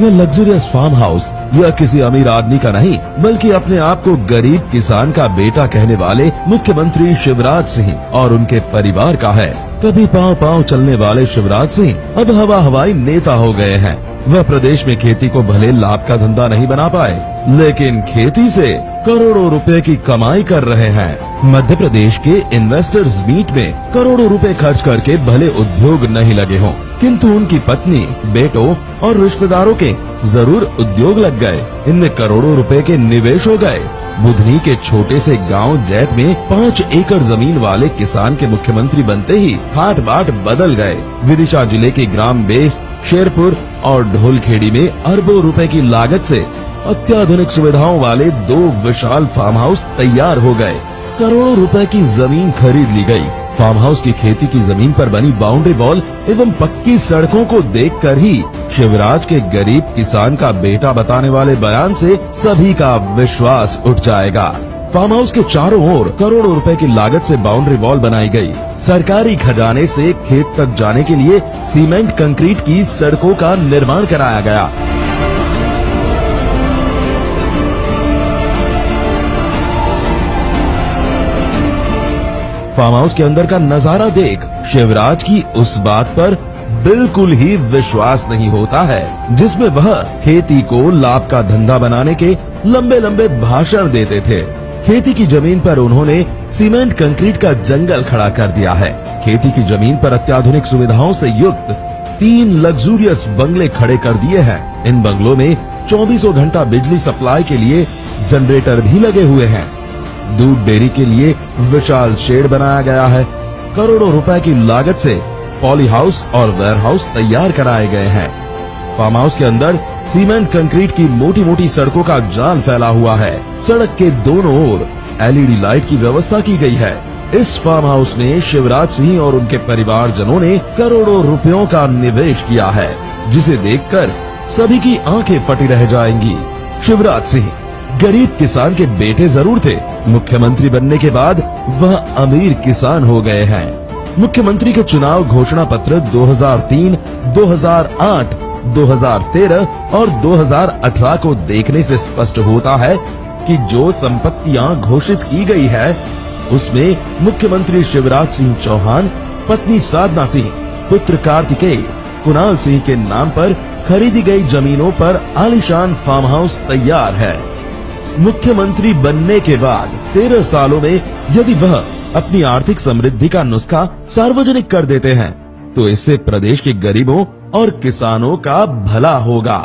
यह luxurious farm house यह किसी अमीर आदमी का नहीं बल्कि अपने आप को गरीब किसान का बेटा कहने वाले मुख्यमंत्री शिवराज सिंह और उनके परिवार का है। कभी पांव पांव चलने वाले शिवराज सिंह अब हवा हवाई नेता हो गए हैं। वह प्रदेश में खेती को भले लाभ का धंधा नहीं बना पाए, लेकिन खेती से करोड़ों रुपए की कमाई कर रहे हैं। मध्य प्रदेश के इन्वेस्टर्स मीट में करोड़ों रुपए खर्च करके भले उद्योग नहीं लगे हों, किंतु उनकी पत्नी, बेटों और रिश्तेदारों के जरूर उद्योग लग गए। इनमें करोड़ों रुपए के निवेश हो गए। बुधनी के छोटे से गांव जैत में 5 एकड़ जमीन वाले किसान के मुख्यमंत्री बनते ही हाट बाट बदल गए। विदिशा जिले के ग्राम बेस, शेरपुर और ढोलखेड़ी में अरबों रुपए की लागत से अत्याधुनिक सुविधाओं वाले 2 विशाल फार्म हाउस तैयार हो गए। करोड़ों रुपए की जमीन खरीद ली गई। फार्म हाउस की खेती की जमीन पर बनी बाउंड्री वॉल एवं पक्की सड़कों को देखकर ही शिवराज के गरीब किसान का बेटा बताने वाले बयान से सभी का विश्वास उठ जाएगा। फार्म हाउस के चारों ओर करोड़ों रुपए की लागत से बाउंड्री वॉल बनाई गई। सरकारी खजाने से खेत तक जाने के लिए सीमेंट कंक्रीट की सड़कों का निर्माण कराया गया। फार्म हाउस के अंदर का नजारा देख शिवराज की उस बात पर बिल्कुल ही विश्वास नहीं होता है जिसमें वह खेती को लाभ का धंधा बनाने के लंबे लंबे भाषण देते थे। खेती की जमीन पर उन्होंने सीमेंट कंक्रीट का जंगल खड़ा कर दिया है। खेती की जमीन पर अत्याधुनिक सुविधाओं से युक्त 3 लग्जूरियस बंगले खड़े कर दिए हैं। इन बंगलों में 24 घंटा बिजली सप्लाई के लिए जनरेटर भी लगे हुए हैं। दूध डेयरी के लिए विशाल शेड बनाया गया है। करोड़ों रुपए की लागत से पॉली हाउस और वेयर हाउस तैयार कराए गए हैं। फार्म हाउस के अंदर सीमेंट कंक्रीट की मोटी मोटी सड़कों का जाल फैला हुआ है। सड़क के दोनों ओर LED लाइट की व्यवस्था की गई है। इस फार्म हाउस में शिवराज सिंह और उनके परिवारजनों ने करोड़ों रुपयों का निवेश किया है, जिसे देखकर सभी की आंखें फटी रह जाएंगी। शिवराज सिंह गरीब किसान के बेटे जरूर थे, मुख्यमंत्री बनने के बाद वह अमीर किसान हो गए हैं। मुख्यमंत्री के चुनाव घोषणा पत्र 2003, 2008, 2013 और 2018 को देखने से स्पष्ट होता है कि जो संपत्तियां घोषित की गई है उसमें मुख्यमंत्री शिवराज सिंह चौहान, पत्नी साधना सिंह, पुत्र कार्तिकेय, कुणाल सिंह के नाम पर खरीदी गई जमीनों पर आलीशान फार्म हाउस तैयार है। मुख्यमंत्री बनने के बाद 13 सालों में यदि वह अपनी आर्थिक समृद्धि का नुस्खा सार्वजनिक कर देते हैं तो इससे प्रदेश के गरीबों और किसानों का भला होगा।